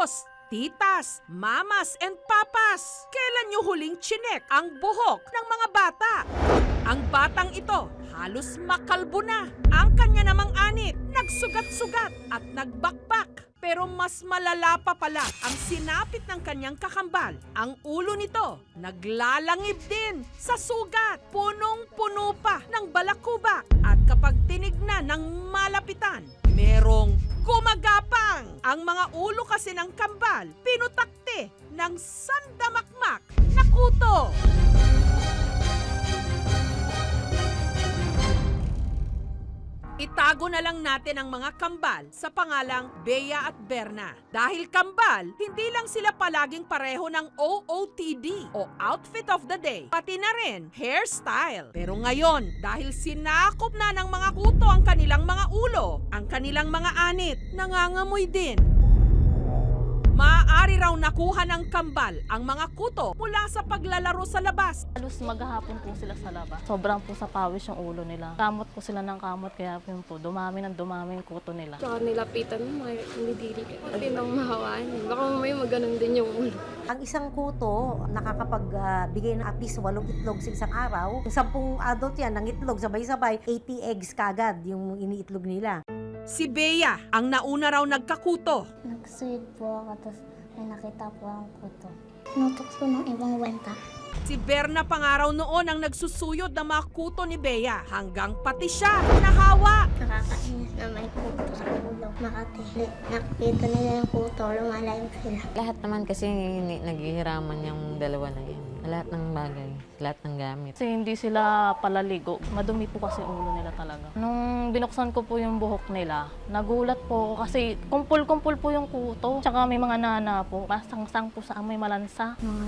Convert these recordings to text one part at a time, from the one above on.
Titos, titas, mamas, and papas, kailan nyo huling chinek ang buhok ng mga bata? Ang batang ito, halos makalbo na. Ang kanya namang anit, nagsugat-sugat at nagbakbak. Pero mas malala pa pala ang sinapit ng kanyang kakambal. Ang ulo nito, naglalangib din sa sugat. Punong-puno pa ng balakubak. At kapag tinignan ng malapitan, merong gumagapang. Ang mga ulo kasi ng kambal, pinutakte ng sandamakmak na kuto. Itago na lang natin ang mga kambal sa pangalang Bea at Berna. Dahil kambal, hindi lang sila palaging pareho ng OOTD o Outfit of the Day, pati na rin hairstyle. Pero ngayon, dahil sinakop na ng mga kuto ang kanilang mga ulo, ang kanilang mga anit, nangangamoy din. Maaari raw nakuha ng kambal ang mga kuto mula sa paglalaro sa labas. Halos maghahapon po sila sa labas. Sobrang po sa pawis yung ulo nila. Kamot po sila ng kamot, kaya po dumami ng dumami yung kuto nila. Tsaka nilapitan mo, may umidiri ka. At yun ang mahawaan. Baka may maganon din yung ulo. Ang isang kuto, nakakapagbigay ng at least 8 itlog sa isang araw. Yung 10 adult yan, ng itlog, sabay-sabay, 80 eggs kagad yung iniitlog nila. Si Bea ang nauna raw nagkakuto. Nag-sweet po ako, tapos may nakita po ang kuto. Nutok ko ng ibang banta. Si Berna pangaraw noon ang nagsusuyod ng mga kuto ni Bea hanggang pati siya nahawa. Nakakainis na may kuto sa ulo. Makatili. Nakikita nila yung kuto, lumalayo sila. Lahat naman kasi naghihiraman yung dalawa na yan. Lahat ng bagay, lahat ng gamit. Kasi hindi sila palaligo. Madumi po kasi ulo nila talaga. Nung binuksan ko po yung buhok nila, nagulat po ako kasi kumpul-kumpul po yung kuto. Tsaka may mga nana po, pasang-sang po sa amoy malansa. Mga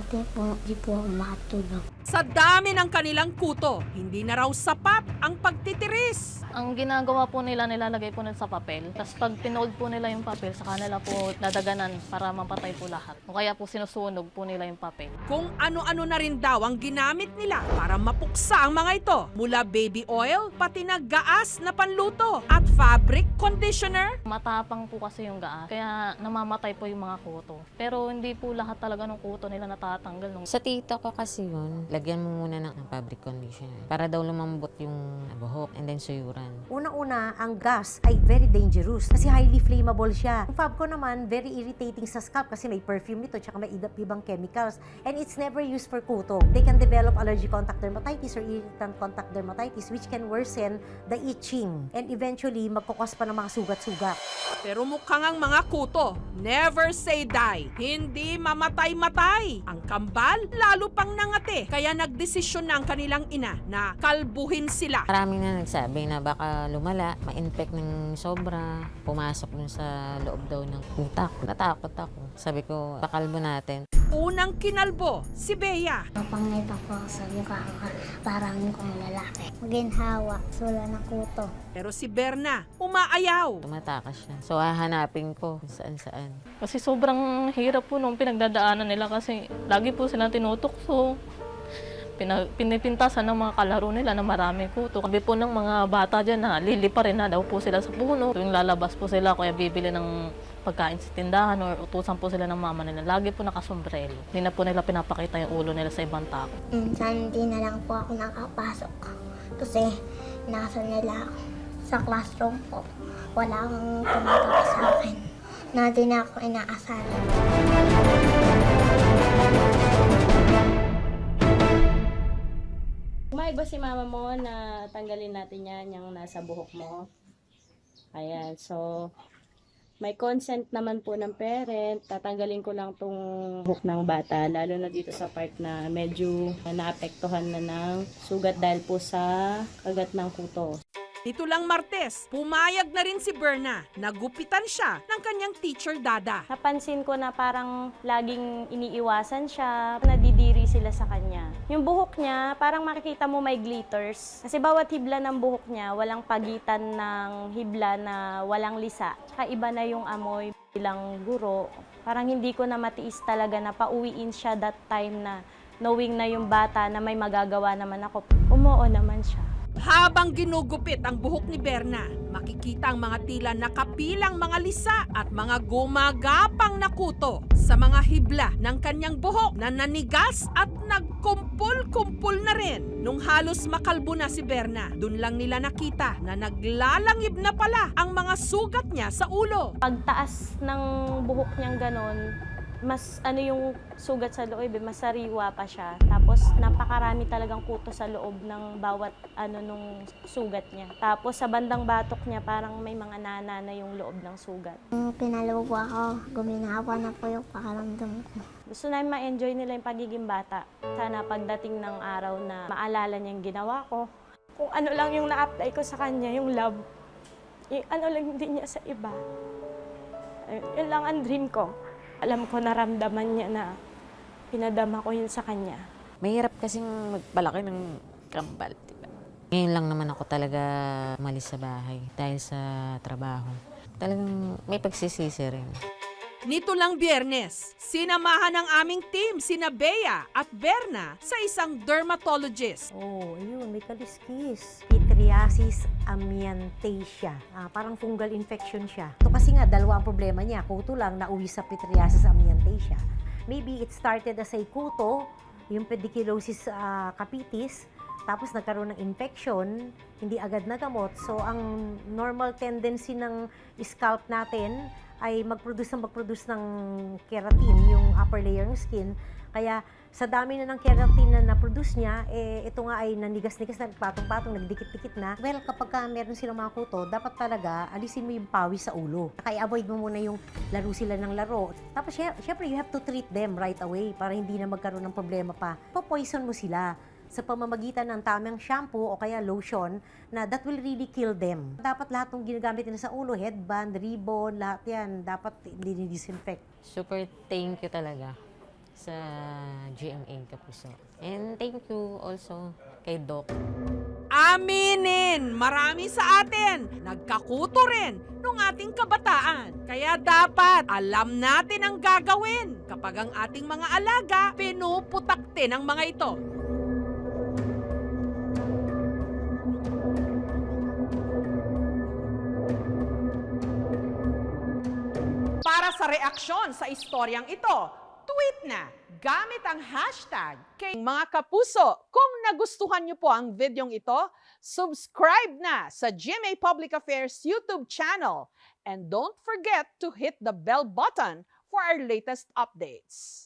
di po makatulog. Sa dami ng kanilang kuto, hindi na raw sapat ang pagtitiris. Ang ginagawa po nila, nilalagay po nila sa papel. Tapos pag tinold po nila yung papel, sa kanila po dadaganan para mapatay po lahat. O kaya po sinusunog po nila yung papel. Kung ano-ano na rin daw ang ginamit nila para mapuksa ang mga ito. Mula baby oil, pati na gaas na panluto at fabric conditioner. Matapang po kasi yung gaa, kaya namamatay po yung mga kuto. Pero hindi po lahat talaga ng kuto nila natatanggal. Sa tita ko kasi yun, lagyan mo muna ng fabric conditioner para daw lumambot yung buhok and then suyuran. Unang-una, ang gas ay very dangerous kasi highly flammable siya. Ang fab ko naman, very irritating sa scalp kasi may perfume nito tsaka may ibang chemicals. And it's never used for kuto. They can develop allergic contact dermatitis or irritant contact dermatitis which can worsen the itching and eventually magkukos pa ng mga sugat-sugat. Pero mukhang ang mga kuto, never say die. Hindi mamatay-matay. Ang kambal, lalo pang nangate. Kaya nagdesisyon na ang kanilang ina na kalbuhin sila. Marami na nagsabi na baka lumala, ma-infect ng sobra, pumasok dun sa loob daw ng utak. Natakot ako. Sabi ko, pakalbo natin. Unang kinalbo, si Bea. Napangita ko sa mukha ko, parang kong lalaki. Maginhawa, sula na kuto. Pero si Berna, umaayaw. Tumatakas siya. So, hahanapin ko kung saan-saan. Kasi sobrang hirap po nung pinagdadaanan nila kasi lagi po silang tinutukso. Pinipintasan ng mga kalaro nila na marami kuto. Sabi po ng mga bata dyan na lilipa rin na daw po sila sa puno. Tuwing lalabas po sila, kaya bibili ng pagkain sa tindahan or utusan po sila ng mama nila. Lagi po nakasombrero. Hindi na po nila pinapakita yung ulo nila sa ibang tao. Minsan hindi na lang po ako nakapasok kasi nasa nila ako sa classroom po. Wala akong tumatak sa akin na di na ako inaasaran. Pumayag ba si mama mo na tanggalin natin yan yung nasa buhok mo? Ayan, so may consent naman po ng parent. Tatanggalin ko lang tong buhok ng bata, lalo na dito sa part na medyo naapektuhan na ng sugat dahil po sa kagat ng kuto. Ito lang Martes, pumayag na rin si Berna. Nagupitan siya ng kanyang teacher Dada. Napansin ko na parang laging iniiwasan siya, nadidiri sila sa kanya. Yung buhok niya, parang makikita mo may glitters. Kasi bawat hibla ng buhok niya, walang pagitan ng hibla na walang lisa. Tsaka iba na yung amoy bilang guro. Parang hindi ko na matiis talaga na pauwiin siya that time na knowing na yung bata na may magagawa naman ako. Umuo naman siya. Habang ginugupit ang buhok ni Berna, makikita ang mga tila nakapilang mga lisa at mga gumagapang na kuto sa mga hibla ng kanyang buhok na nanigas at nagkumpul-kumpul na rin. Nung halos makalbo na si Berna, dun lang nila nakita na naglalangib na pala ang mga sugat niya sa ulo. Pagtaas ng buhok niyang ganon, mas yung sugat sa loob, mas sariwa pa siya. Tapos napakarami talagang kuto sa loob ng bawat nung sugat niya. Tapos sa bandang batok niya parang may mga nana na yung loob ng sugat. Nung pinalo po ako, guminawa na po yung pakaramdam ko. Gusto namin ma-enjoy nila yung pagiging bata. Sana pagdating ng araw na maalala niya yung ginawa ko. Kung ano lang yung na-apply ko sa kanya, yung love. Yung ano lang din niya sa iba. Yun lang ang dream ko. Alam ko naramdaman niya na pinadama ko yun sa kanya. Mahirap kasing magpalaki ng kambal, diba? Ngayon lang naman ako talaga umalis sa bahay dahil sa trabaho. Talagang may pagsisisi rin. Nito lang Biyernes, sinamahan ng aming team sina Bea at Berna sa isang dermatologist. Oh, ayun, may kaliskis. Pityriasis amiantaceae. Parang fungal infection siya. Ito kasi nga, dalawa ang problema niya. Kuto lang, nauwi sa pityriasis amiantaceae. Maybe it started as a kuto, yung pediculosis capitis, tapos nagkaroon ng infection, hindi agad nagamot. So, ang normal tendency ng scalp natin ay mag-produce ng keratin, yung upper layer ng skin. Kaya sa dami na ng keratin na na-produce niya, ito nga ay nanigas-nigas na, patong-patong, nagdikit-dikit na. Well, kapag meron silang mga kuto, dapat talaga alisin mo yung pawis sa ulo. Kaya avoid mo muna yung laro sila ng laro. Tapos syempre, you have to treat them right away para hindi na magkaroon ng problema pa. Pa-poison mo sila sa pamamagitan ng tamang shampoo o kaya lotion na that will really kill them. Dapat lahat ng ginagamit nila sa ulo, headband, ribbon, lahat yan, dapat dinidisinfect. Super thank you talaga sa GMA Kapuso. And thank you also kay Doc. Aminin, marami sa atin nagkakuto rin nung ating kabataan. Kaya dapat alam natin ang gagawin kapag ang ating mga alaga pinuputakte ng mga ito. Para sa reaksyon sa istoryang ito, tweet na gamit ang hashtag kay mga kapuso. Kung nagustuhan niyo po ang videong ito, subscribe na sa GMA Public Affairs YouTube channel. And don't forget to hit the bell button for our latest updates.